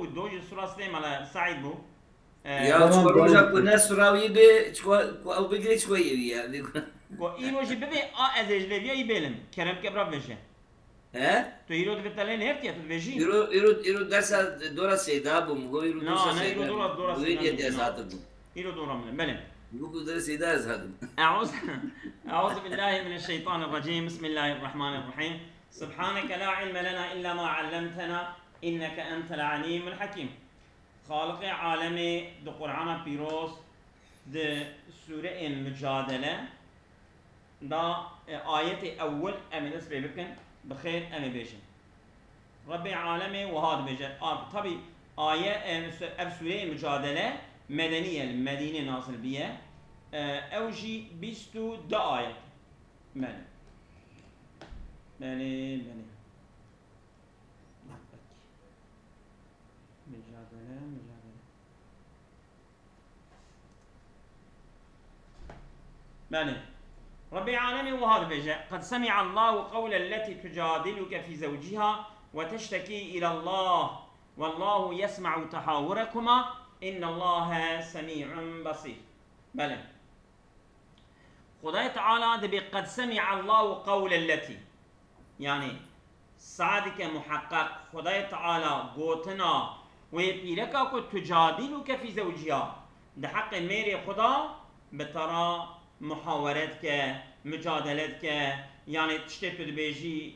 بود دوج سورة سليم على سعيد بو يا تمام روجا باوك كنا سراوي بي او بقري شويه يعني كو إيروجي ببي أزيج لبيا يبلم كرم كبرا بيجي ها تو إيرو تبتلين هرتيا تبيجي يرو درس دورة سيدا بوم جو يرو درس لا أنا إيرو سيدا دورة بوين سيدان يدي بيجي نا ازهاتكم إيرو دورة من بلم يقول درس سيدا ازهاتكم أعوذ أعوذ بالله من الشيطان الرجيم بسم الله الرحمن الرحيم سبحانك لا علم لنا إلا ما علمتنا إنك أنت العليم الحكيم خالق عالمي دو قرآن بيروس د سورة المجادلة دا آية أول أمي نسبة بكن بخير أمي بيشن ربي عالمي وهذا بيجن طبي آية أف سورة المجادلة مدنية المدينة ناصل بيها أوجي بيستو دا آية مالي مجادلة مالي ربي عالمي وهذا بيجا قد سمع الله قول التي تجادلك في زوجها وتشتكي إلى الله والله يسمع تحاوركما إن الله سميع بصير بلى خدای تعالى دبي قد سمع الله قول التي يعني سعدك محقق خدای تعالى قوتنا ويبيلك كو تجادلك في زوجها ده حق ميري خدا بترى محاورتك مجادلتك يعني تشتت بيجي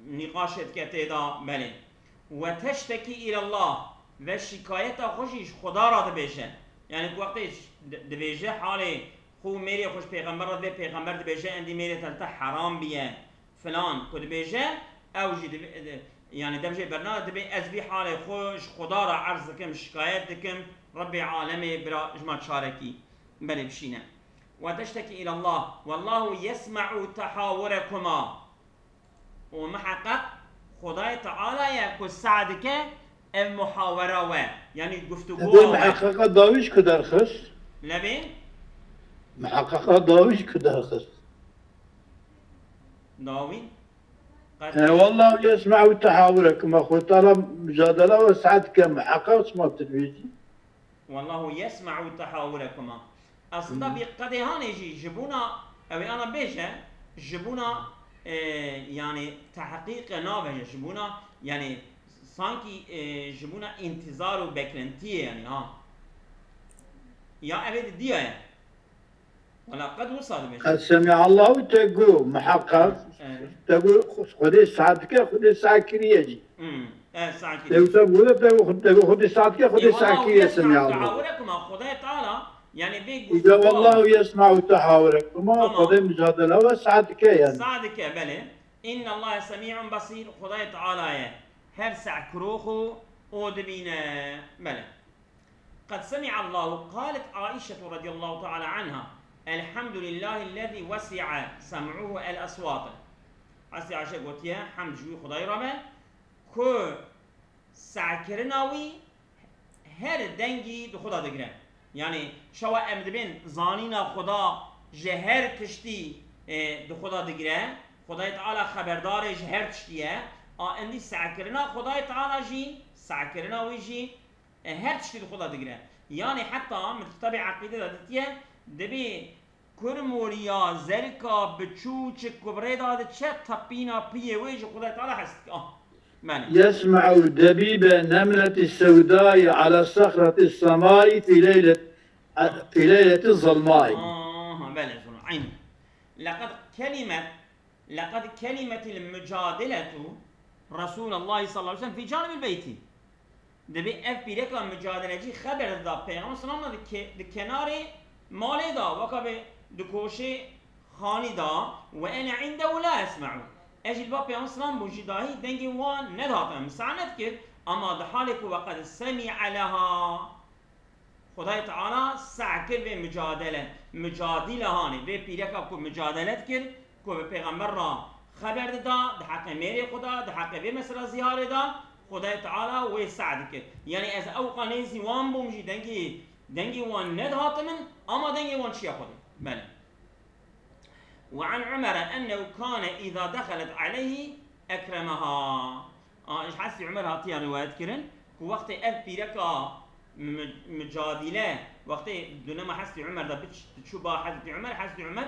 نقاشتك تيدا بلي وتشتكي إلى الله والشكاية خوشيش خدا را دبيجه يعني وقتش دبيجه حالي خو ميري خوش پیغمبر دبي پیغمبر دبيجه عندي ميري تلتا حرام بيه فلان كو دبيجه او جي يعني دبجه برنامج دبي از بي حالي خوش خدا را عرض دكم شكايت دكم ربي عالمي برا جمع شاركي بلي بشينا وتشتكي إلى الله والله يسمع تحاوركما ومحقق خداي تعالى يكو سعدك المحاورة يعني هذا الجفتگو محققة داويش كدر خس لبين محققة داويش كدر خس داوين والله يسمع تحاوركم أخو ترى مجادلة وسعدك محقق اسمه تلفزيون والله يسمع تحاوركما اصلا بقد هاني جبونا او انا بيجه جبونا يعني تحقيق نابه جبونا يعني سانكي جبونا انتظار وبكرنتيه يعني ها يا ابد ديه ولا قد وصل بيجه قد سمع الله تقول محقق تقول خذي سعدك خذي ساكري يجي ساكري تقول خذي سعدك خذي ساكري سمع الله تحاوركما خدای تعالى يعني بيك إذا والله يسمع تحاوركما خذي مجادلة وسعدك يعني سعدك بله إن الله سميع بصير خدای تعالى هرسع كروخو أودبينا بله قد سمع الله قالت عائشة رضي الله تعالى عنها الحمد لله الذي وسع سمعه الأصوات عسي عائشة قلت يا حمد جوي خدای ربه كو سعكرناوي هر دنگي دو خدا دگره يعني شوا امدبين زانينا خدا جهر تشتي دو خدا دگره خدای تعالى خبردار جهر تشتيه اندي سعكرنا خدای تعالى جي سعكرنا ويجي هر تشتي دو خدا دگره يعني حتى من كتاب عقيدة دادتيه دبي كرموريا زركا بچوچ كبري دادت چه تبينا بيه ويجي خدای تعالى حست يسمع دبيب النملة السوداء على صخرة السماء في ليلة الظلماء. بلى عين. لقد كلمة المجادلة رسول الله صلى الله عليه وسلم في جانب البيت. دبي اف بيرك المجادلة جي خبر دا پیغمبر صلى الله عليه وسلم د کنار مال دا وكبه دكوشي خاني دا وانا عنده لا اسمعه. اجل با پیغمبر صلی الله علیه و آله جداهی دنگی وان نداتم سعنت کرد اما در حالی که وقد سمع لها خدای تعالی سع کرد به مجادله هانی به پیرکا که مجادلت کرد که به پیغمبر را خبر دا در حق میری خدا در حق به مثلا زیاره دا خدای تعالی و سعد کرد یعنی از اوقا نیزی وان بومجی دنگی وان نداتم اما دنگی وان چیه خودی بله وعن عمر أنه كان إذا دخلت عليه أكرمها إيش حسي عمر هاتيها رواية كرن كو وقت اف بيركا مجادله وقت دونما حسب عمر ده بتشوبها حسب عمر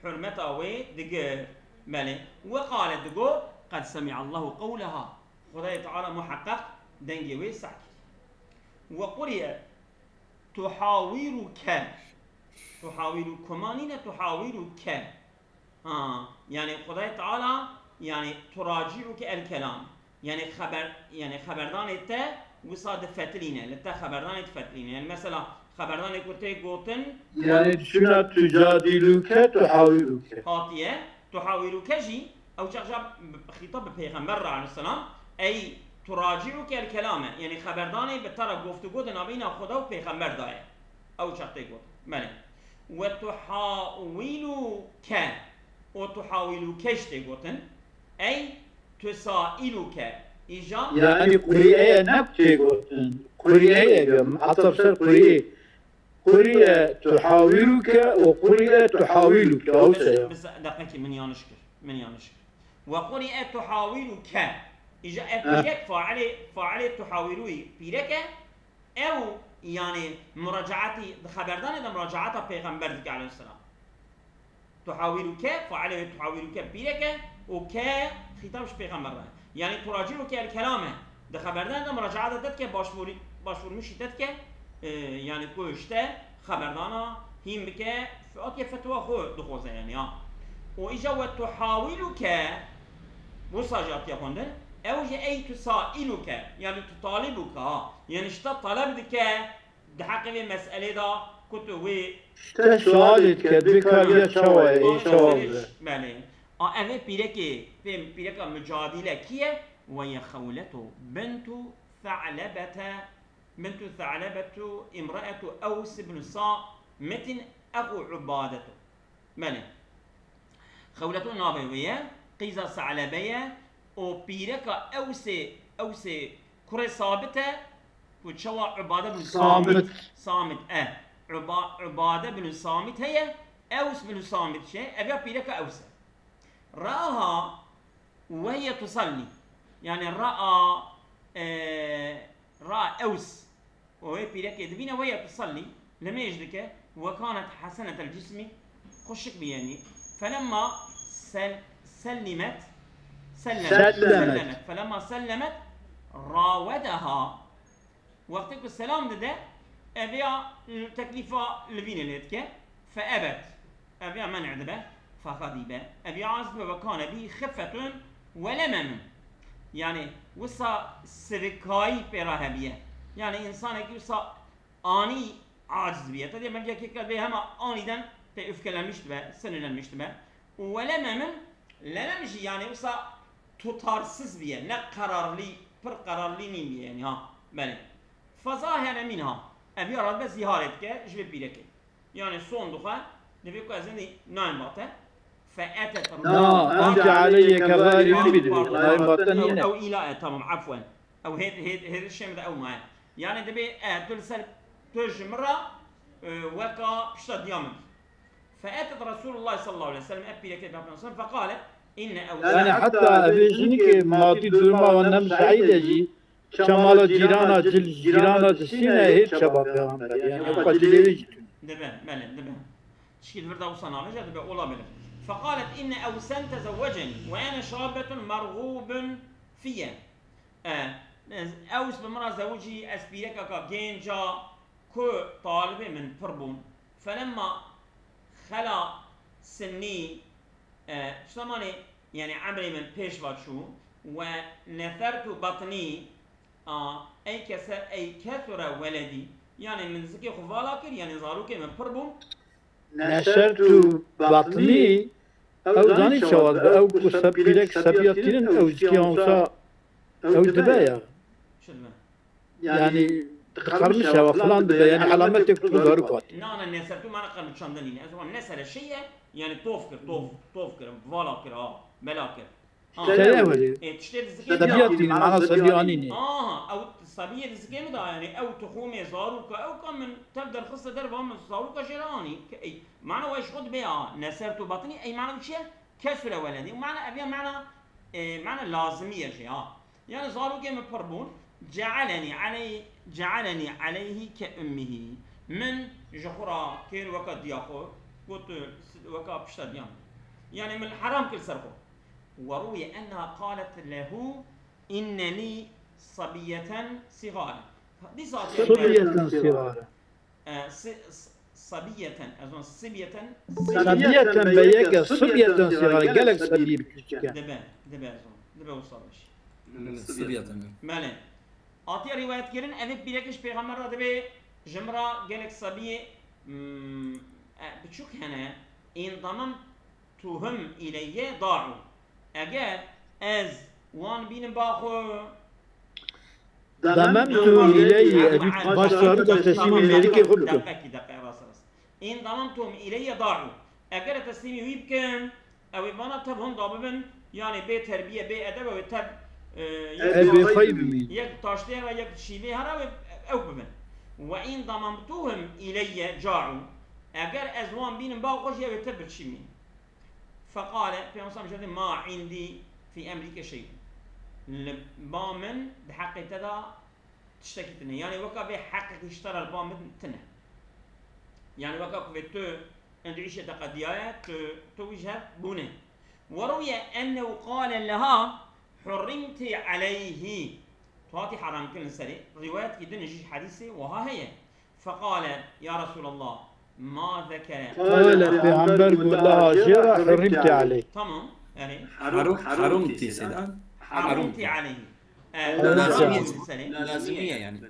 حرمتها وي دقر بله وقال دقو قد سمع الله قولها خدای تعالى محقق دنگي وي سعك وقرئ تحاورك يعني خدای تعالى يعني تراجعك الكلام يعني خبردان انت وصاد فتلينه لتا خبردان فتلينه يعني مثلا خبردان كنتي قوتن يعني شنو تجادلك تحاورك هاتيه تحاورك جي او شغب خطاب پیغمبر عليه السلام اي تراجعك الكلام يعني خبردان بترى گفتگو نبین خدا و پیغمبر داره او شغله قوت بله وتحاولك قوتن اي تسائلك إيجا يعني قرئة نبتي قوتن قرئة عطب سر قرئة تحاورك وقرئة تحاولك أو شيء بس دقيقة من يانشكر وقرئ تحاولك إيجا بيرك فاعل تحاولوي بيرك أو يعني مراجعتي خبردان ده مراجعة پیغمبر عليه السلام تحاولك فاعل تحاولك بيرك وك خطابش پیغمبر يعني تراجعك الكلام ده خبردان ده مراجعة دتك باشور مشي دتك يعني كوشته خبردانا هيم بك فأكي فتوى خو دخوزه يعني وإجا وتحاولك وصاجات يقولن أو أي تسائلك يعني تطالبك يعني اشتا طلب دك ده حق مسألة ده كنت وي سؤالك بكارية شوائي بله أنا بيرك مجادلة كيه وهي خولته بنت ثعلبة امرأة أوس بن صامت أخو عبادته بله خولته نابوية قيزة ثعلبية وبيرك أوس كرة ثابتة وتشوى عبادة بن صامت عبادة بن صامت هي أوس بن صامت شيء أبيها بيرك أوس رأها وهي تصلي يعني رأى أوس وهي بيرك يدبينا وهي تصلي لما يجدك وكانت حسنة الجسم خشك بياني فلما سلمت فلما سلمت راودها وقتك السلام ده أبيع تكليفة لفين ليتك فأبت أبيع منع ده فغضب أبيع عزب وكان به خفة ولمم يعني وصا سركاي براهبية يعني إنسان وصا آني عاجز بيه تدي من جاكي كده هما آني دن تأفكر المشتبه سنن المشتبه ولمم لممشي يعني وصا تطارسز بيه نه قرار لي مين بيه يعني بله فظاهر منها أبي أراد بس زهارت كه جب بيرك يعني صون دخل نبي كو أزني نايم باته فأتت أنت علي كظاهر بدري نايم باته أو إلى تمام عفوا أو هيد الشيء ده أو ما يعني تبي تلسل تجمرة وكا بشتى يوم فأتت رسول الله صلى الله عليه وسلم أبي لك فقالت إن يعني حتى أبيجنك ماضي درما ونم سعيدة جي شمال جيرانا جسينا هيك شباب يعني قد ليجي دبا شكل فردا وصلنا رجع دبا والله بلا فقالت إن أوسن تزوجني وأنا شابة مرغوب فيها أوس بمرأة زوجي أسبيرك كجينجا كو طالبة من بربون فلما خلا سني شلماني يعني عمري من بيش واتشو ونثرت بطني أي كثر ولدي يعني من زكي خفالاكر يعني زاروك من بربون نشرت بطني أو زاني شواد أو سبيلك سبياتين أو زكي أنسا أو دبايا يعني تخرمش أو فلان دبايا يعني علامتك تزارك أنا نسرت ما نقدر نشاندني أزوان نسر الشيء يعني توفكر فالاكر بلاكر تشتري سبياتي معناها سبيانين او صبيه زكي مدا يعني او تخومي زاروك او كم من تبدا القصه دربها من زاروك جيراني اي معنى وايش خد بها نسرت بطني اي معنى شيء كسر ولدي ومعنى ابي معنى معنى لازميه شيء يعني زاروك من بربون جعلني عليه كأمه من جخرا كير وقت دياخو قلت وقت بشتديان يعني من الحرام كل سرقه. وروي أنها قالت له إن لي صبية صغارا. دي صبية صغارا صبية أظن صبية بيجا صبية صغارا قالك صبي بكشكا دبا وصلش صبية مالين آتي رواية كيرن أذب بيلكش بيغمر دبا جمرة قالك صبية بتشوك هنا إن ضممتهم إلي ضاعوا أجل از وان بين باخو ضممتهم إلي باشتروا تسليم الملكي خلقه دقيقة راس إن ضممتهم إلي ضاعوا أجل تسليمي ويبكن أو يبانا تبهم ضاببن يعني بي تربية بي أدب وتب أبي خيبي يك تاشتين ويك شيلي هرا أو بمن وإن ضممتهم إلي جاعوا أجل أزوان بين باخوش يتب تشيمين. فقال في مصام ما عندي في أمريكا شيء البامن بحق تدا تشتكي تنه يعني وكا بحق اشترى البامن تنه يعني وكا في عنديش تقديات توجه بونه. وروي أنه قال لها حرمت عليه تواتي حرام كل سري رواية يدن يجي حديثي وها هي. فقال يا رسول الله ما ذكر قال في عنبر قول لها شيرا حرمت عليه تمام يعني حرمتي سيدان حرمت عليه لازمية يعني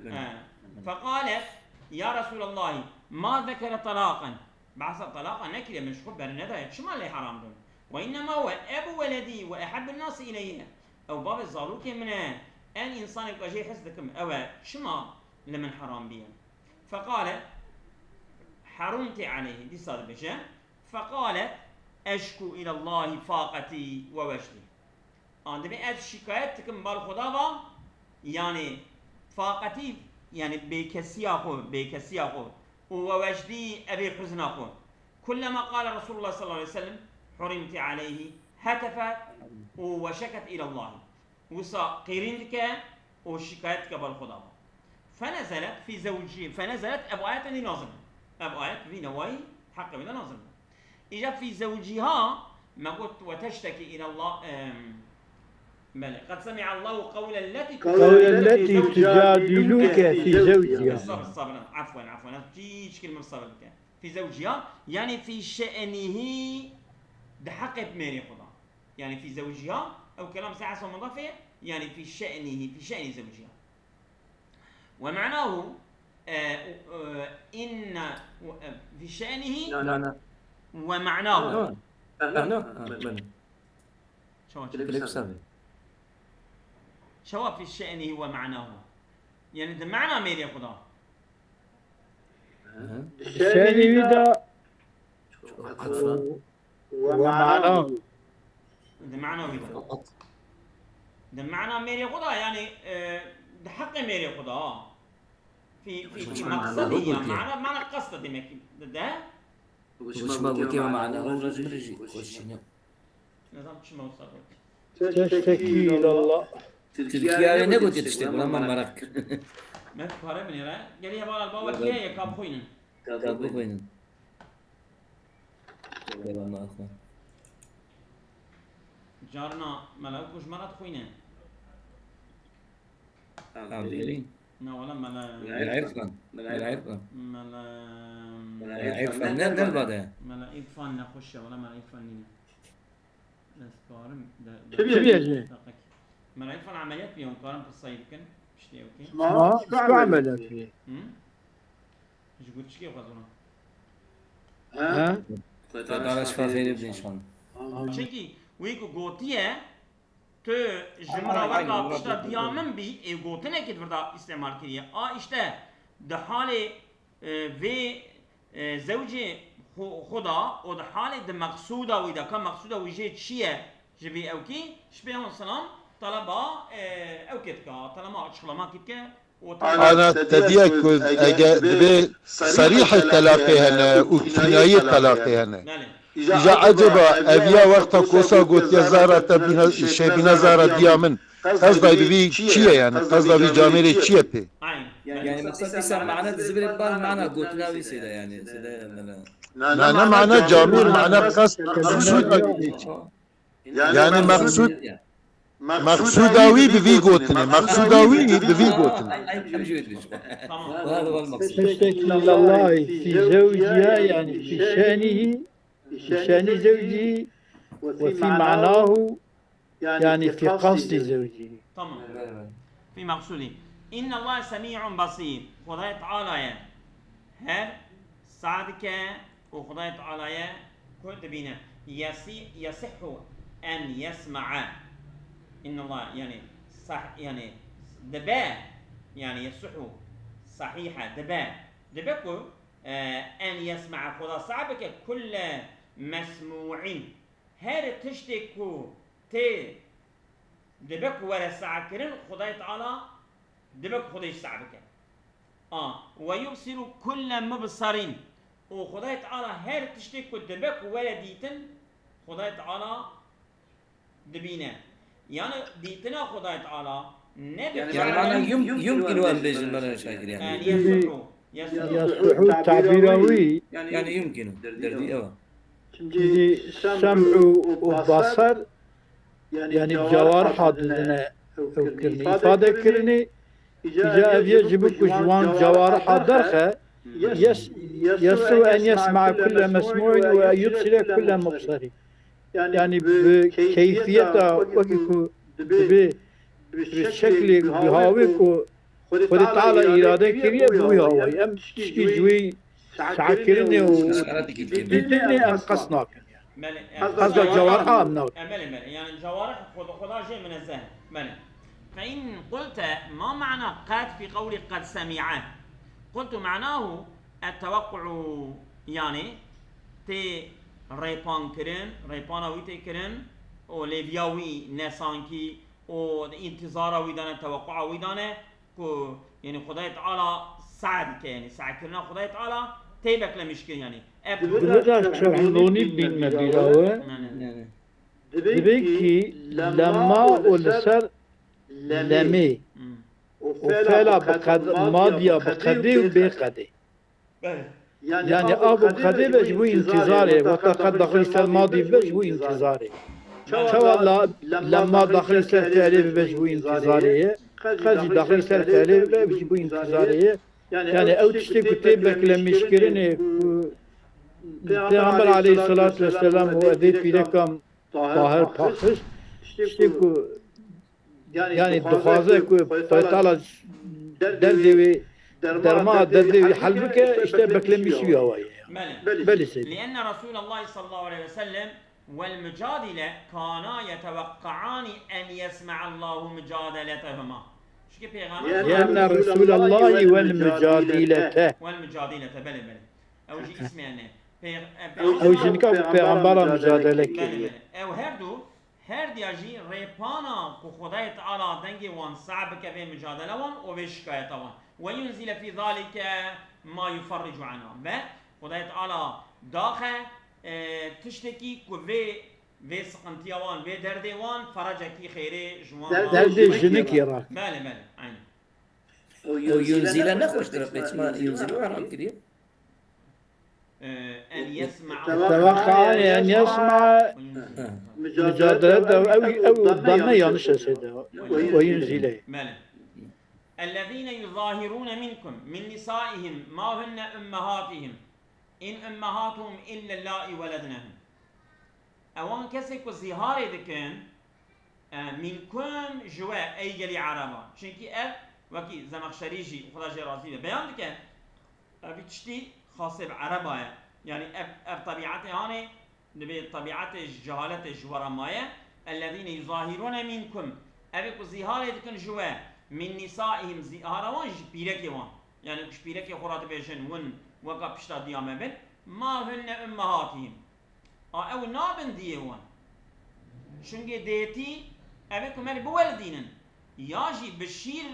فقال يا رسول الله ما ذكر طلاقا بعث طلاقا نكرة مش حب الندى شو ما اللي حرام دون وإنما هو أبو ولدي وأحب الناس إليه أو باب الزاروك من أن إنسان يبقى جاي حسدكم أو شو ما لمن حرام بيه. فقال حرمت عليه دي صار بشا. فقالت أشكو إلى الله فاقتي ووجدي عندما شكايتكم بالخدابة يعني فاقتي يعني بكسياخو ووجدي أبي حزناخو. كلما قال رسول الله صلى الله عليه وسلم حرمت عليه هتفت وشكت إلى الله وصا قيرينك وشكايتك بالخدابة. فنزلت أبو آيات اللي نازل أبو آيات في نواي حق من نازل إجا في زوجها ما قلت وتشتكي إلى الله قد سمع الله قول التي تجادلك في زوجها صبرا عفوا تيجي كلمة صبر في زوجها يعني في شأنه ده حق ميري خدا يعني في زوجها أو كلام ساعة مضافة يعني في شأن زوجها. ومعناه إن في شأنه ومعناه شو في شأنه ومعناه يعني ده معنى ميري خدا شأنه ده ومعناه ده معنى ميري خدا يعني ده حق ميري خدا في مقصده يعني معنى قصده دمك ده وش ما قلت يا معنى الرجل رجي وشنو نظام شو ما وصل تشتكي إلى الله تركيا أنا قلت تشتكي ولا ما مرك ما تفهم من هنا قال لي بقى الباور كيا يكاب خوين كاب خوين والله أخوان جارنا ملاك وش مرات خوينه عاملين لا ولا ملا العرفان ملا العرفان نربى ده ملا إيفان نخش ولا ملا إيفان ناس كارم شو بيجي ملا إيفان عمليات بيوم كارم في الصيد كن شتي أوكي ما شو عملت فيه إيش قلت شكي خذونا ها تعرف فين ابن شلون شكي ويكو قوتيه تو جمرة وقا بشتا ديامن بي اي قوتنه كده فردا استعمال كريه اشتا ده حال في زوجي خدا و ده حال ده مقصوده وإذا كان مقصوده ويجي تشيه جبي اوكي شبيه السلام طلبا اوكيتكا طالما اشخلما كيتكا أنا تديك أجا صريح التلاقي هنا وكناية التلاقي هنا إذا عجب أبيا وقت كوسا قلت يا زارة شبينا زارة ديامن قصدا ببي چیه يعني قصدا بي جامعه چیه پی عين يعني مقصد إيسا معناه زبر البال معناه قوتناوي سيدا يعني سيدا معنى معنى جامعه معنى قصد مقصود يعني مقصوداوي ببي قوتنه مقصوداوي ببي قوتنه أي جويد بيش تمام وهذا هو المقصود تشتكي الله في زوجها يعني في شانه في شان زوجه وفي معناه يعني في قصد زوجه. تمام في مقصودي إن الله سميع بصير خدای تعالى هر سعدك وخدای تعالى كنت بينا يصح أن يسمع إن الله يعني صح يعني دبا يعني يصح صحيحة دبكو أن يسمع خدا صعبك كل مسموع هر تشتكو تي دبك ورا ساعكرين خدای تعالى دبك خدای صعبك ويبصر كل مبصرين وخدای تعالى هر تشتكو دبك ورا ديتن خدای تعالى دبينا يعني ديتنا خدای تعالى يعني معناه يمكن أن بيجمع شاكر يعني يصلح تعبيراوي يعني يمكن دردي سمع وبصر يعني الجوارح هذا وكرني إفادة كرني إذا يجب كجوان جوارح درخة يسوى أن يسمع كل مسموع ويبصر كل مبصر يعني بكيفية وكيكو بالشكل بهاويكو خد تعالى إرادة كريه بويا أم تشكي جوي سعكرني وديتني أم قصناك قصد الجوارح أم نوت يعني الجوارح خدا شيء من الذهن فإن قلت ما معنى قد في قول قد سمع قلت معناه التوقع يعني تي ريبان كرن ريباناوي تي كرن او ليبياوي نسانكي او انتظاراوي دانه توقعاوي دانه كو يعني خدای تعالى سعد يعني سعد كرنا خدای تعالى تيبك لمشكل يعني بلدا شرحلوني بين مديراوه دبيكي لما ولسر لمي وفعلا بقد ماضية بقدي وبقدي يعني أبو بقدي بجبو انتظاري وقد دخل سر ماضي بجبو انتظاري شوالا لما دخل سر تعريف بجبو انتظاري خرج داخل سر تعريف بجبو انتظاري يعني أو تشتي كتابك لمشكرين پیغمبر علیه الصلاة والسلام و ادیت پیدا کم طاهر پاکش تشتیکو يعني دخوازه كو فايطالة دردوي درما دردوي حلبك اشتبك لمشي هواي بلي سيدي لأن رسول الله صلى الله عليه وسلم والمجادلة كانا يتوقعان أن يسمع الله مجادلتهما لأن رسول الله والمجادلة بلي أو جي اسمه أو جنكا بيغمبر مجادلة كريم أو هر دیاجی ریپانا کو خدای تعالی دنگی وان صعب که به مجادله وان و به شکایت وان و ينزل في ذلك ما يفرج عنها و خدای تعالی داخل تشتکی کو و سقنتی وان و درد وان فرج کی خیره جوان درد جنك يراك بله عین و ينزل نخوش ترى ما ينزل حرام كده أن يسمع توقع أن يسمع مجادلة أو ضمن ينشأ سيده وينزله الذين يظاهرون منكم من نسائهم ما هن أمهاتهم إن أمهاتهم إلا اللائي ولدنهم أوان كسك الظهار دكان منكم جواء أي جلي عربا شنكي وكي زمخشريجي خدا جرازي بيان دكان بتشتي خاصة بعربايا يعني طبيعته هاني نبي طبيعة جهالة جورمايا الذين يظاهرون منكم أبيكو زهارة دكن جوا من نسائهم زهاروان جبيركيوان يعني جبيركي خرات بيجن ون وقا بشتا ديامه بن ما هن أمهاتهم أو نابن ديوان شنجي ديتي أبيكو مالي بولدينن ياجي بشير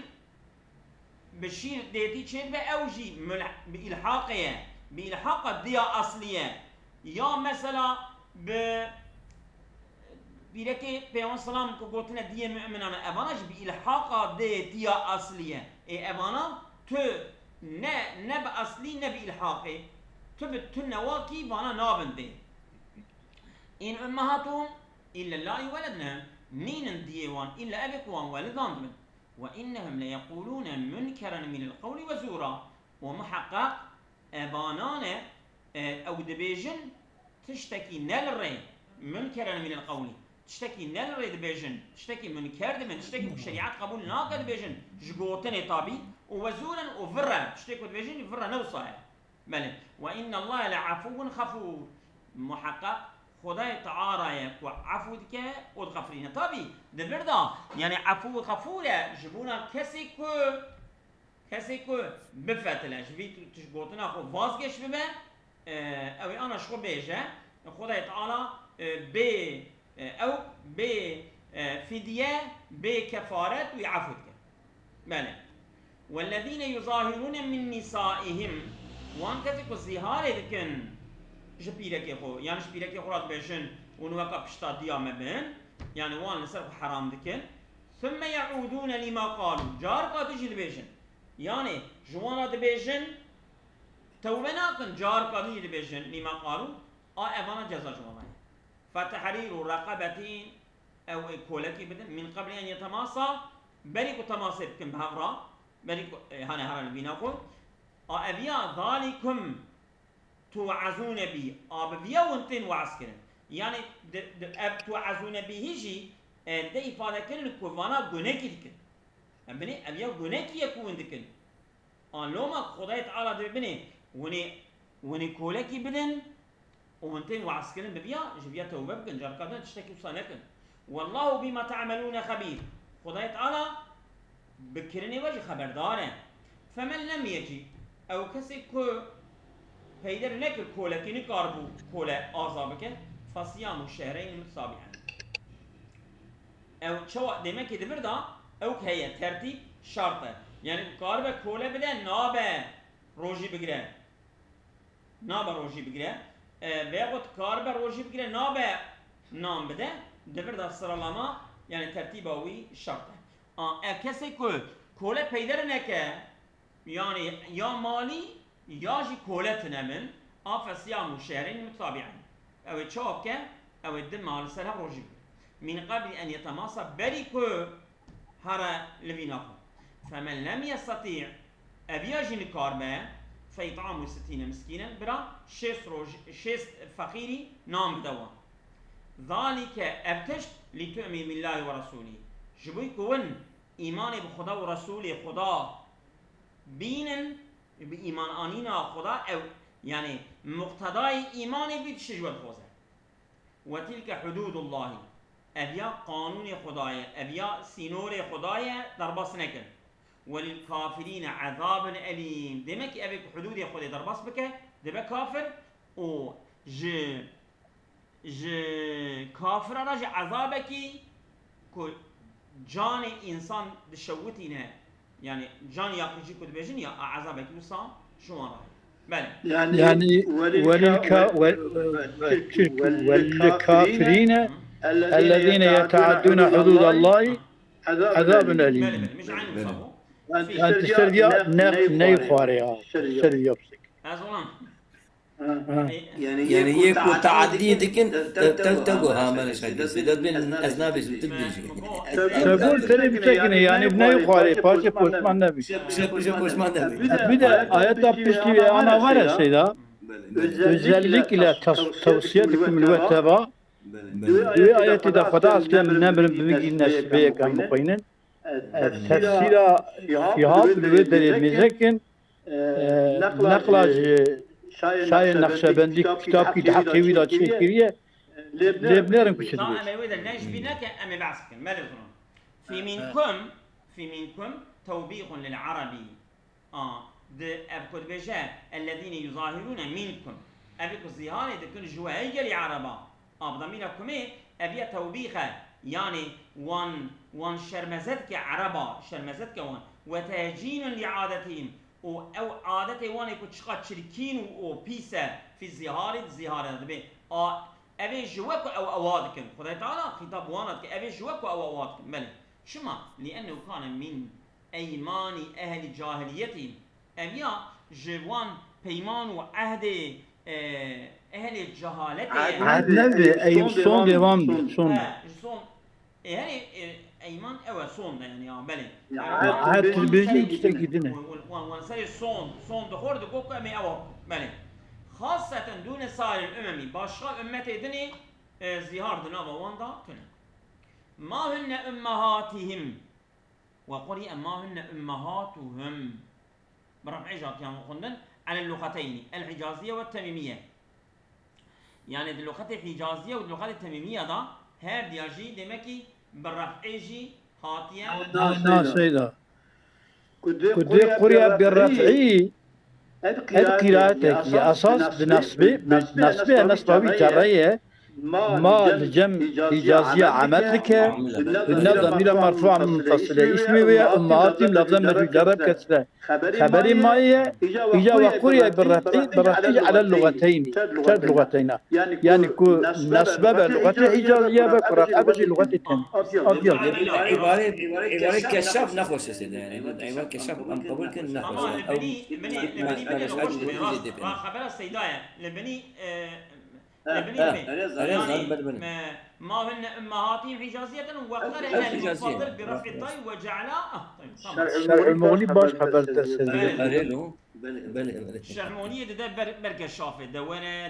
ديتي تشير بأوجي بإلحاق الدية أصلية يا مثلا بيركي بيان سلام كقولتنا دي مؤمنانا أباناش بإلحاق دي تيا أصلية أبانا تو نب أصلي نب إلحاقي تو نواكي بانا نابن دي إن أمهاتهم إلا الله ولدنهم نين ديوان إلا أبكوان ولدان وإنهم ليقولون منكرا من القول وزورا ومحقق أبانان أو دبيجن تشتكي نلري منكرا من القول تشتكي نلري دبيجن تشتكي منكر دبن تشتكي بشريعات قبول ناقد دبيجن جبوتني طابي ووزورا وفرا تشتكي دبيجن فرا نوصايا بل وإن الله لعفو خفور محقق خدای تعالی و عفو که od غفرینه طبی دبردا یعنی عفو غفوره جبونا کسی که بفتله جبی تشبوتنا خو وازگش ببه او انا شو بیجه خدای تعالی او فدیه کفارت و عفو که بله والذین یظاهرون من نسائهم وان کسی که زهاره دکن جبيرك خو يعني جبيرك خو رات بيشن ونوقع بشتا ديامه بين يعني وان لسر حرام دكن ثم يعودون لما قالوا جار قاتجي البيشن يعني جوانا دبيشن توبناكن جار قاتجي البيشن لما قالوا ايوانا جزا جوانا فتحرير رقبتين او كولكي بدن من قبل ان يتماصى بريكو تماصي بكم بهغرا بريكو هانا هرا البيناكو ابيا ذلكم توعزون بي بيا وانتين وعسكرين يعني توعزون بي هيجي ده إفادة كن كوانا غنكي دكن بني أبيا غنكي يكون دكن لوما خداي تعالى ده بني وني كولكي بدن وانتين وعسكرين ببيا جبيا توبة بكن جاركاتن تشتكي وصانكن والله بما تعملون خبير خداي تعالى بكرني وجه خبردارن فمن لم يجي أو كسي پیدر نکر کوله که نکار بو کوله آزا بکن فصیام شهرین متسابقا او چو demek ki burada او که tertip şartı yani kar ve koله bile nabe roji bigire veyahut kar ve roji bigire nabe nam bide burada sıralama yani tertibavi şartı kesi ki koله پیدر neke yani ya mali ياجي كولتنا من صيام شهرين متتابعين او تشوكه او الدم على سنه روجي من قبل ان يتماصى بريكو هرا لبيناكم فمن لم يستطيع ابياجي الكاربه فيطعم 60 مسكينا برا شيست فقيري نام دوا ذلك ابتشت لتؤمن بالله ورسوله جبوي كون ايمان بخدا ورسوله خدا بينن بإيمان آنينا خدا أو يعني مقتضاي إيماني بتشجوع الخوزة وتلك حدود الله أبيا قانون خدايا أبيا سينور خدايا درباس نكن وللكافرين عذاب أليم دمك أبيك حدود خدايا درباس بك دبا كافر و ج كافر رجع عذابك كو جان إنسان دشوتينه يعني جان ياقيجي كود بيجن يا عذابك وصام شو راي بل يعني والكافرين الذين يتعدون حدود الله عذاب أليم مش عن مصابو أنت سرديا نيف خاريا سرديا بسك يعني يكو تعدي دكن تلتقوا هامل شايد سيدات بين أزنابي تبديجي تقول تري بتكني يعني بنيف خاري باشا بوشمان نبي بوشمان نبي بده آيات بيشتي أنا ورا سيدا özellik ile tavsiye ettiğim الوتابة دو آيات إذا خدا أصلا نمر بمجي نسبية كان مقينن تفسير شهاب الودر المزكن نقلاج شاید نقشبندی کتاب کی حقی ویدا چی کریه لبنرم کشید لا أما ويدا ناش بينك أما بعسكن ما لزنون في منكم توبيخ للعربي ده أبكد بجاء الذين يظاهرون منكم أبيك الظهار يدكن جواهي لعربا بضمينكم أبيا توبيخة يعني وان شرمزتك عربا شرمزتك وان وتهجين لعادتهم او عادت وان يكون شقات شركين و بيسا في الزهار دبي أبي جوك أو أوادكم خدای تعالى خطاب واند كأبي جوك أو أوادكم بله شما لأنه كان من أيمان أهل جاهليتهم أبيا جوان پیمان و عهد اهل جهالت عهد نبي أي صون دوام بي صون صون يعني ايمان او صون يعني بله عهد تربيجي تستكيدنا ونسال صون دخور دكوك امي او بله خاصة دون سائر الامم باشا امتي دني زهار دنا واندا كنا ما هن امهاتهم وقرئ ما هن امهاتهم برفع عجات يعني خندن على اللغتين الحجازية والتميمية يعني اللغة الحجازية واللغة التميمية دا هر دياجي دمكي بالرفعيجي هاتيا ناسيدا كدي قرية بالرفعي القراءتك هي أساس بنسبة نسبوي جرية ما لجم إجازية عمل لك بالنظام إلى مرفوع منفصلة اسمي ويا أمهاتهم لفظا مرفوع جرب كسرة خبري ما هي إجا وقرية بالرفعي على اللغتين ثلاث لغتين يعني كو نسبة باللغة الإجازية برفع بس اللغة التانية أبيض عبارة كشاف نخوش سيدي يعني عبارة كشاف أم قبول كن نخوش أو لبني خبر السيدايا لبني ما هن امهاتهم حجازية وقرأ المفضل برفع الطاء وجعلها شرع المغني باش خبر تسيدي الشرمونية ده بركة الشافي دونا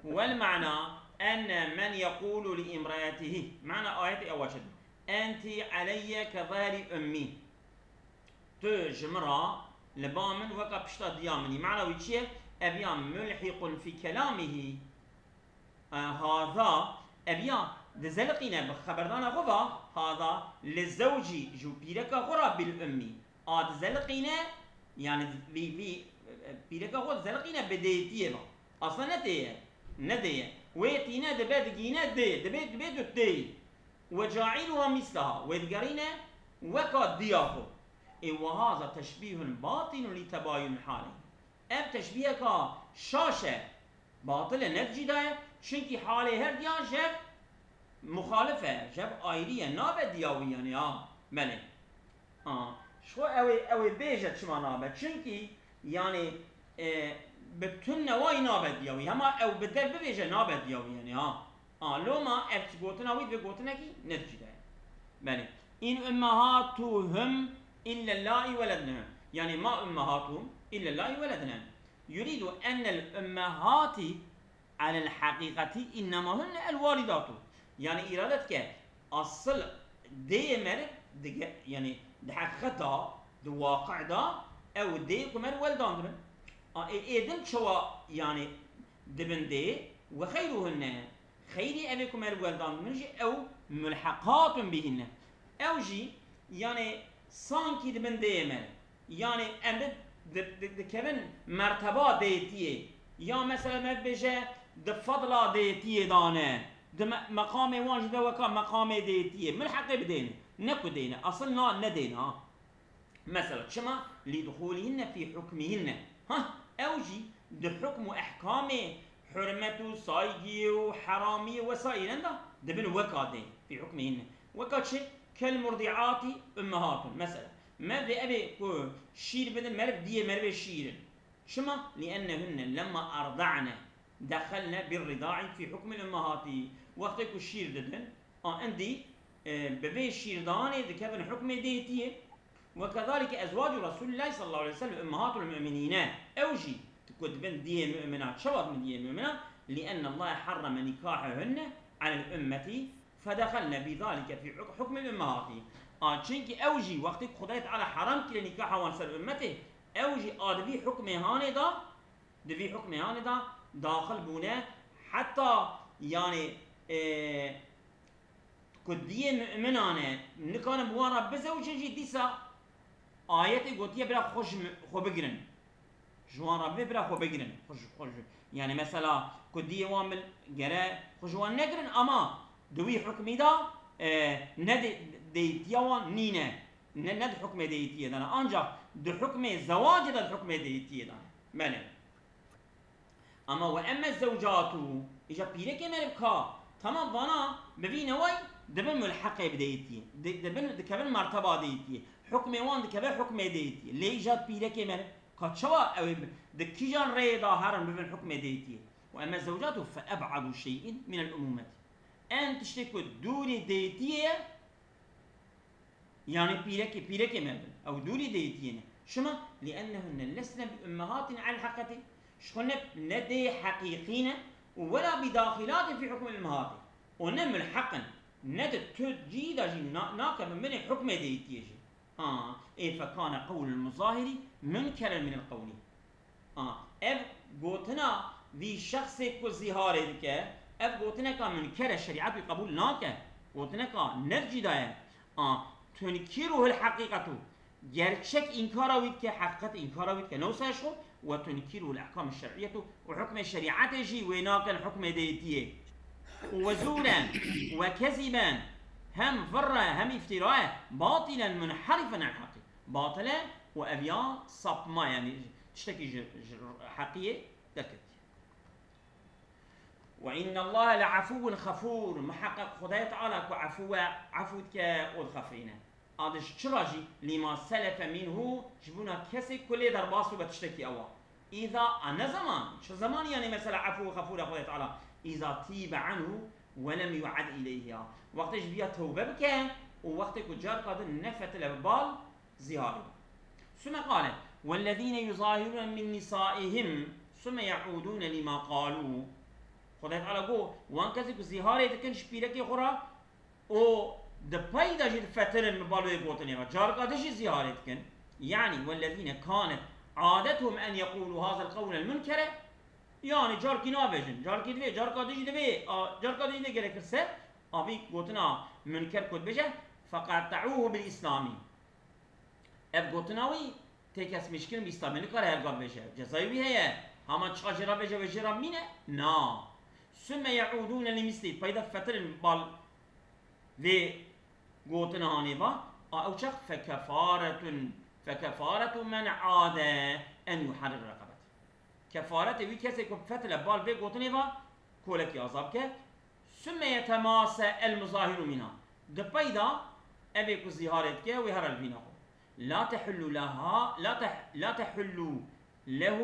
والمعنى أن من يقول لامرأته معنى آية أواشد أنت علي كظهر أمي تجمرا لبامن وكا بشتا ديامني معنى ويتشيه أبيان ملحق في كلامه هذا أبيان دزلقينا بخبردانا غضا هذا للزوجي جو بيركا غرا بالأمي دزلقينا يعني بيركا غرا دزلقينا بديتيه أصلا نديه ويتينا دبادقينا دبادو وجاعلها مثلها ويدقرينا وكا دياخو وهذا تشبيه باطن لتباين حاله اب تشبيه كا شاشة باطل نتجي داية شنكي حاله هر ديان جب مخالفة جب آيرية نابد دياوي يعني ملك شو اوي بيجت شما نابد شنكي يعني بتن نواي نابد دياوي هما او بدل ببيجة نابد دياوي يعني لو ما افت قوتنا ويد بقوتنا كي نتجي داية ملك إن أمهاتهم إلا الله ولدنا يعني ما أمهاتهم إلا الله ولدنا يريد أن الأمهات على الحقيقة إنما هن الوالدات يعني إرادتك أصل دي مر يعني ده حقيقة ده واقع ده أو دي كمر والدان دبن إذن شو يعني دبن دي وخيرهن خيري أبي كمر والدان دبن أو ملحقات بهن أو جي يعني سانكي دبن ديمر يعني أمد كمن مرتبة ديتيه يا مثلا ما بيجي دفضلة ديتيه دانه مقام واجد وكا مقام ديتيه ملحق بدينه نكو دينه أصلنا ندينه مثلا شما لدخولهن في حكمهن أوجي دحكم أحكامه حرمة صايجي وحرامي وسائل دبن وكا دين في حكمهن وكا شيء كالمرضعات أمهاتهم مثلا ماذا أبي شير بدل مرف دي مرف شير شما لأنهن لما أرضعن دخلنا بالرضاع في حكم الأمهات وقتك الشير ددن عندي ببي الشير داني ذكرن حكم ديتيه وكذلك أزواج رسول الله صلى الله عليه وسلم أمهات المؤمنين أوجي تكون بنت دي مؤمنات شوط من دي مؤمنات لأن الله حرم نكاحهن على الأمة فدخلنا بذلك في حكم الأمهات چنكي أوجي وقتك خدايت على حرام كلا نكاحه وانسر أمته أوجي دبي حكم هاني دا دبي حكم هاني دا داخل بونه حتى يعني كدية مؤمنانه نكان بوارا بزوجي ديسا آياتي قوتيه برا خوش خو بگرن جوان ربي برا خو بگرن خوش يعني مثلا كدية وامل جرا خوشوان نگرن اما دوي حكمي دا ندي ديتيوان نينه ند حكم ديتي دانا أنجا دو حكم الزواج دا حكم ديتي دانا ماله أما وأما الزوجات إجا بيرك ملكا تمام وانا ببين واي دبن ملحق بديتي دبن دكبن مرتبة ديتي حكم وان دكبن حكم ديتي ليه جات بيرك ملك كاتشوا أو دكيجان ريدا هرم ببن حكم ديتي وأما الزوجات فأبعد شيء من الأمومة أن تشتكوا دوري ديتي يعني بيرك ملك أو دوري ديتي شما لأنهن لسن بأمهات على الحقيقة شخن ندي حقيقين ولا بداخلات في حكم الأمهات ونم الحقن ند تجيد ناقب من الحكم ديتي إيه فكان قول المظاهر منكرا من القول اف قوتنا ذي شخص کو زهار دکه اف قوتنا کا منكر الشريعة قبول ناكه قوتنا کا نرجي دايه تنكره الحقيقة جرشك إنكارويت كحقيقة إنكارويت كنوساشو وتنكره الأحكام الشرعية وحكم الشريعة جي ويناك الحكم ديتيه وزورا وكذبا هم فرة هم افتراء باطلا منحرفا عن الحق باطلا وأبيان صبما يعني تشتكي حقيقة دكت وإن الله لعفو غفور محقق خدايا تعالى عفو كأودخفرينه آدش چراجي لما سلف منه جبونا كسي كل درباسو بتشتكي أوا إذا أنا زمان شو زمان يعني مثلا عفو غفور خدايا تعالى إذا تيب عنه ولم يعد إليه وقتش بيا توبة بك ووقت كجار قادر نفت البال زهاري ثم قال والذين يظاهرون من نسائهم ثم يعودون لما قالوا خدايا تعالى قو وان كسي زهاري تكنش بيركي خورا او دبي دا جيد فتر المبالو يقوتني جار قادش زهاري تكن يعني والذين كانت عادتهم أن يقولوا هذا القول المنكر يعني جار کی نابجن جار کی دوی جار قادش دوی جار قادش دوی گرکسه آبی قوتنا منکر کد بجه فقطعوه بالإسلامي اف قوتناوي تكس مشكل بإسلامي نكار هرقاب بجه جزايوي هي هما تشقا جرا بجه وجرا مينه نا ثم يعودون لمثل فإذا فتر البال ذي قوتنا هانيبا أو شخ فكفارة من عاد أن يحرر رقبته كفارة وي كسي كو فتل بال في قوتني با كولك عذاب ك ثم يتماسى المظاهر منها دبيدا ابي كو زهارت ك ويهر الفينا لا تحل لها لا تحل له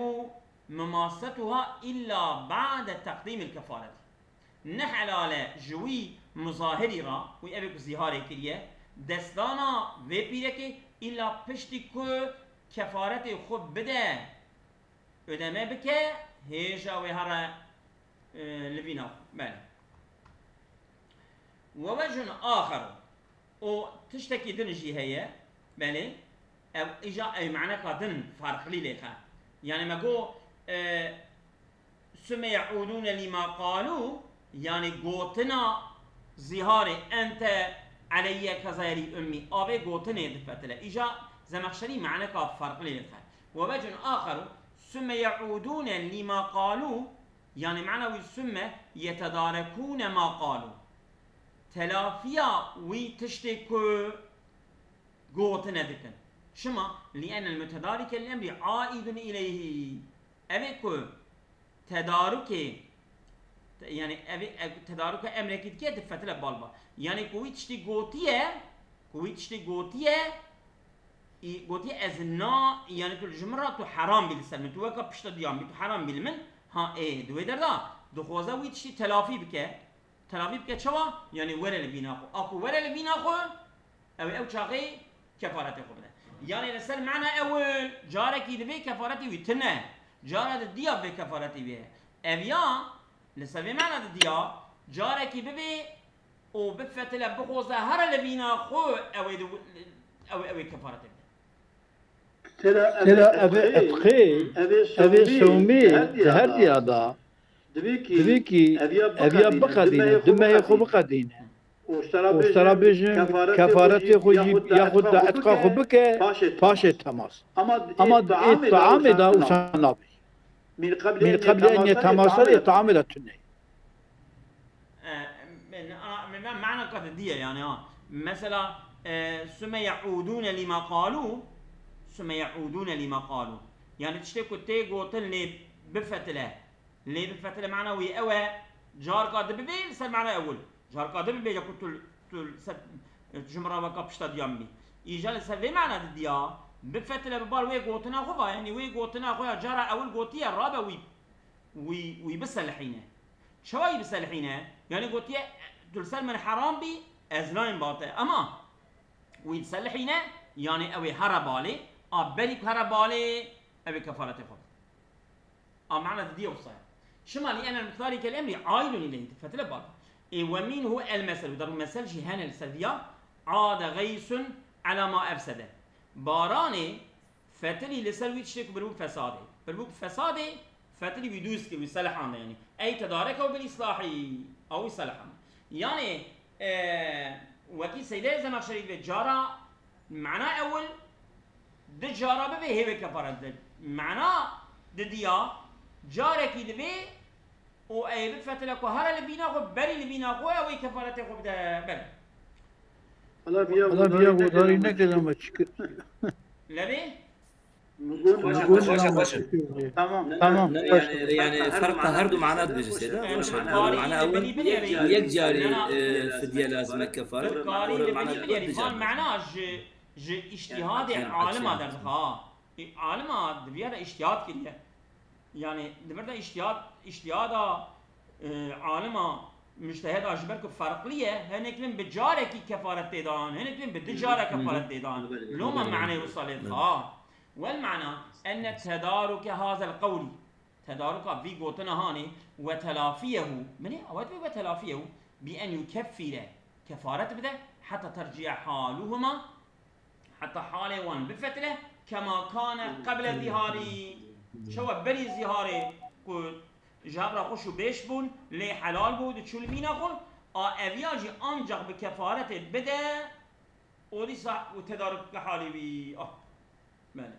مماستها الا بعد تقديم الكفارة نحلال جوي مظاهري را وي ابي كو زهارت كريه دستانا في بيرك الا پشتی کو کفارت خود بده ödeme bike هيجا وهرا لبينا بله ووجه آخر او تشتكي دنجي هي بله او اجا اي معنى دن فرق ليخا يعني ما جو ثم يعودون لما قالوا يعني قوتنا زهاري انت علي كزيري امي ابي قوتنا دفتله اجا زمخشري معنى فرق ليخا ووجه آخر ثم يعودون لما قالوا يعني معنى ثم يتداركون ما قالوا تلافيا وتشتكوا قوتنا دكن شما لأن المتدارك الأمر عائد إليه أبيكو تدارك يعني تدارك أمرك كده دفتله بالبا يعني كوي تشتي قوتيه قوتي از نا يعني تو الجمرة تو حرام بالسلم تو وكا بشتا ديام تو حرام بالمن ها ايه دوي دردا دو خوزا ويتشي تلافي بك چوا يعني ولا لبينا خو اكو ولا لبينا خو او چاقي كفارتي خو بده يعني نسال معنا اول جاركي دبي كفارتي ويتنا جارة ديا بكفارتي بيه ابيا لسبب معنى ديا جاركي ببي او بفتله بخوزا هر لبينا خو او كفارتي ترى أبي سومي هردي هذا دبيكي أبي بقدينه دم يخو بقدينه واشترى بيجن كفارتي خو ياخد أتقى خو بك باشا تماس أما الطعام ده وسنابي من قبل أن يتماس الطعام ده تني من معنى قد دي يعني مثلا ثم يعودون لما قالوا ثم يعودون لما قالوا يعني تشتكوا تي قوتن لي بفتله معنا وي أوى جار قادر ببيل سر معنا أول جار قادر ببيل يقول تل جمرة وقا بشتاد يامي إيجال سر في معنى ديا بفتله ببال وي قوتنا خوفا يعني وي قوتنا خويا جارة أول قوتية الرابع وي بسلحينه شوي بسلحينه يعني قوتية تلسل من حرام بي أزلاين باطة أما ويتسلحينه يعني أوي هربالي بريك هربالي أوي كفارة خود معنى دي وصايا شمالي أنا المختاري كالأمري عايل إليه فتلة بعض ومين هو المثل ودر المثل جهان السلفية عاد غيث على ما أفسده باراني فتلي لسلوي تشتك بربوك فساده فتلي بيدوسك ويصلح عنه يعني أي تداركه بالإصلاحي أو يصلح عنه يعني وكي سيدة زمخشري بالجارة معناه أول ده جارة ببه هي كفارة ده معناه ده ديا جارك لبه و أي بفتلك وهر لبينا خو بري لبينا خو أو كفارة خو بده بري الله بيا وداري نكذا ما تشكر لبه تمام يعني فرق هردو معنات بجسد معناه أول يك جاري فدية لازم كفارة القاري معناه ج اجتهاد عالم درها عالم دبيا اجتهاد كده يعني دبردا اجتهاد عالم مجتهد اجبرك فرق ليه هنكلم بجارك كفاره تيدان هنكلم بدجاره كفاره تيدان لو ما معنى يوصل والمعنى ان تدارك هذا القول تدارك في قوتنا هاني وتلافيه مني اوت وتلافيه بان يكفر كفاره بده حتى ترجع حالهما حتى حاله وان بفتله كما كان قبل ظهاري شو بري ظهاري جابرا خوشو بيش بون لي حلال بود تشول بينا قول اوياجي انجق بكفارة بده ودي صح وتدارك حالي بي ماله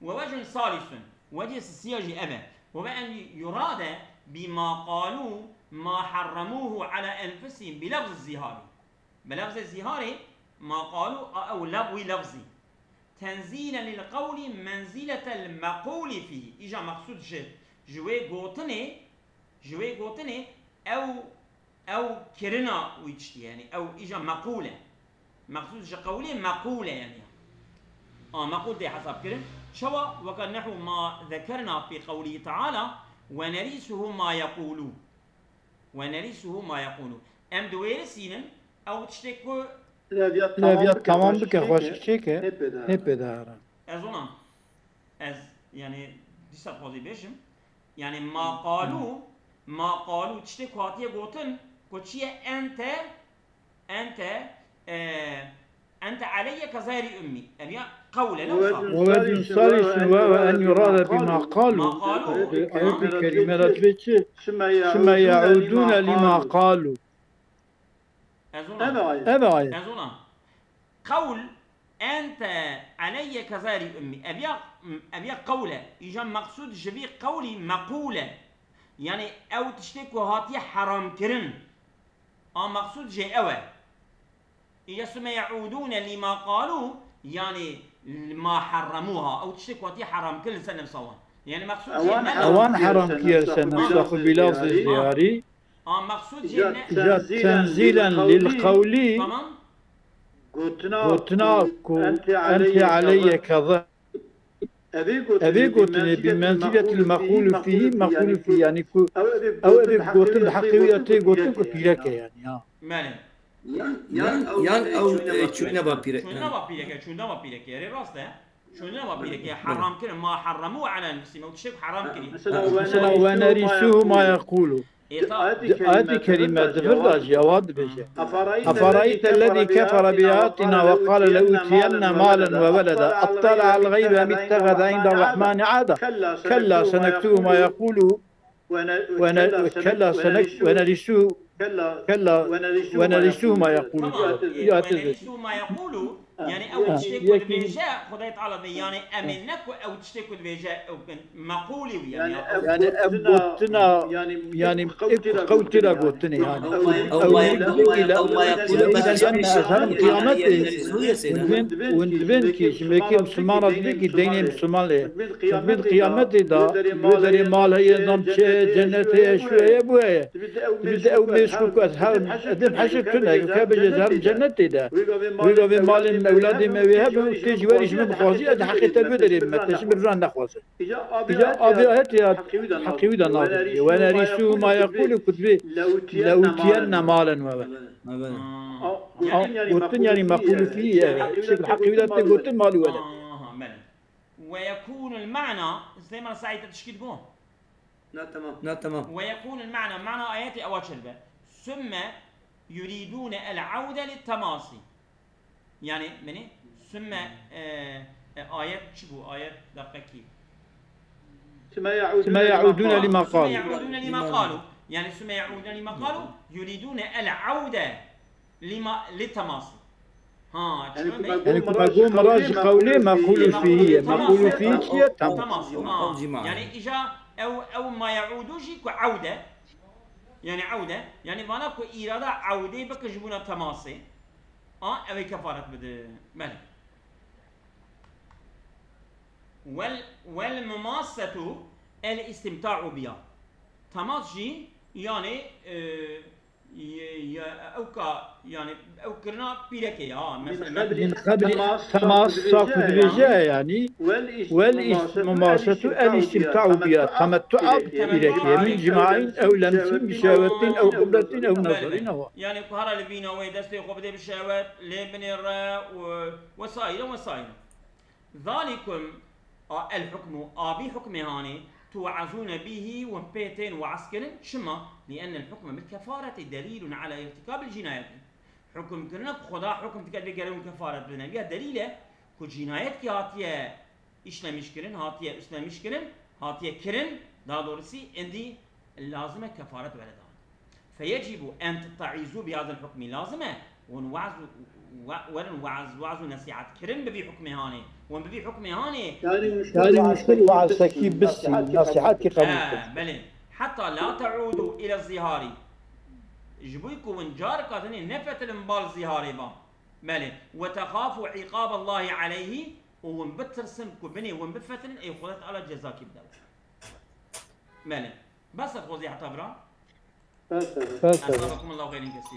ووجه ثالث وجه السياجي أبا وبأن يراد بما قالوا ما حرموه على أنفسهم بلفظ الزهاري بلفظ الزهاري ما قالوا أو لغوي لفظي تنزيلا للقول منزلة المقول فيه إجا مقصود جوي قوتني أو كرنا ويجتي يعني أو إجا مقولة مقصود قولي مقولة يعني مقول دي حسب كرن شوى وكان نحو ما ذكرنا في قوله تعالى ونرثه ما يقول أم دويرسين أو تشتكو لا تمام بك خوش شيك هب دارا أظن يعني ديسا قاضي بيشم يعني ما قالوا تشتكو هاتيه قوتن كوتشيه أنت علي كزير أمي أبيا قولا ووجه ثالث وهو أن يراد بما قالوا آيات الكريمة ثم يعودون لما قالوا أظن قول أنت علي كزير أمي أبيا قولا يجا مقصود جبي قولي مقولة يعني أو تشتكو هاتي حرام كرن مقصود جي أوى ثم يعودون لما قالوا يعني ما حرموها او تشتكواتي حرام كل سنه بصوان يعني مقصود اوان حرام كل سنه صاحب بلفظ الزياري مقصود جاء تنزيلا للقول تمام قلتنا انت علي كظهر أبي قلتني بمنزلة المقول فيه يعني أو أبي قلتن الحقيقة قلتن كبيرك يعني ماله يعني أو شوينا بابيرك شوينا بابيرك يعني راسته شوينا بابيرك حرام كده ما حرموه على نفسي ما تشوف حرام كده مثلا ونرثه ما يقولوا آية كريمة دفرد جواد بجه أفرأيت الذي كفر بآياتنا وقال لأوتين مالا وولدا أطلع الغيب أم اتخذ عند الرحمن عهدا كلا سنكتب ما يقول ونرثه ما يقول ونرثه ما يقول يعني او تشتكوا الفيجا خدای تعالی به يعني امن نكو او تشتكوا الفيجا او مقولي يعني قوتنا يعني قوتنا قوتنا يعني او ما يقول مثلا قيامته وندبن كي شمكي مسلمان بك دين مسلمان له من قيامته دا بدري مال هي نام جنته شويه بويه تبدا او مسكوك هل ادم حشتنا كبج زهر جنته دا ويقول مال اولاد ما بيها تيجي وريش من بخوزي هذا حقيقه بدري ما تشبر ران نخوزه اذا ابيات حقيقي دا ناظر وانا ريسو ما يقول كتبي لو تينا مالا قلتن يعني مقول فيه بشكل حقيقي لا قلتن مالي ولا ويكون المعنى زي ما سعيد تشكيل قوم لا تمام ويكون المعنى معنى آيات أول شلبة ثم يريدون العودة للتماصي يعني مني ثم آيات شبو آيات دقيقة كيف ثم يعودون لما قالوا يعني ثم يعودون لما قالوا يريدون العودة للتماصي يعني كما مراجع قولي مقول فيه تماصي يعني إجا أو ما يعودوش عودة يعني عودة يعني معناكو إرادة عودة بك جبونا تماصي أوي كفارة بده مالك والمماسة الاستمتاع بها تماس جي يعني أوكا يعني أو كرنا بيركي مثلا من قبل تماس ساكو دبيجا يعني والمماسة الاستمتاع بها تمتع بيركي من جماعين أو لمس بشهوة أو قبلة أو نظر يعني كهرا لبينا ويدستي قبضة بالشهوات لبن الراء وسائل ذلكم الحكم بحكم هاني توعظون به وبيتين وعسكر شما لأن الحكم بالكفارة دليل على ارتكاب الجنايات حكم كرنا خدا حكم تكذب قالوا كفارة بنا بها دليله كجنايات كي هاتيه إشنا مشكرن هاتيه إسنا مشكرن هاتيه كرن دا دورسي عندي لازمة كفارة ولدان فيجب أن تتعظوا بهذا الحكم لازمة ونوعظ نصيحة كرن ببي حكمي هاني وببي حكمي هاني يعني مشكل وعظ سكيب بس نصيحات كي بلى حتى لا تعودوا إلى الزهار جبويكو ونجار قاتني نفت المبال الزهاري با بلى وتخافوا عقاب الله عليه ونبترسمكو بني ونبفتن اي خذت على جزاك بدل بلى بس خوزي حتى برا أصابكم الله خير كثير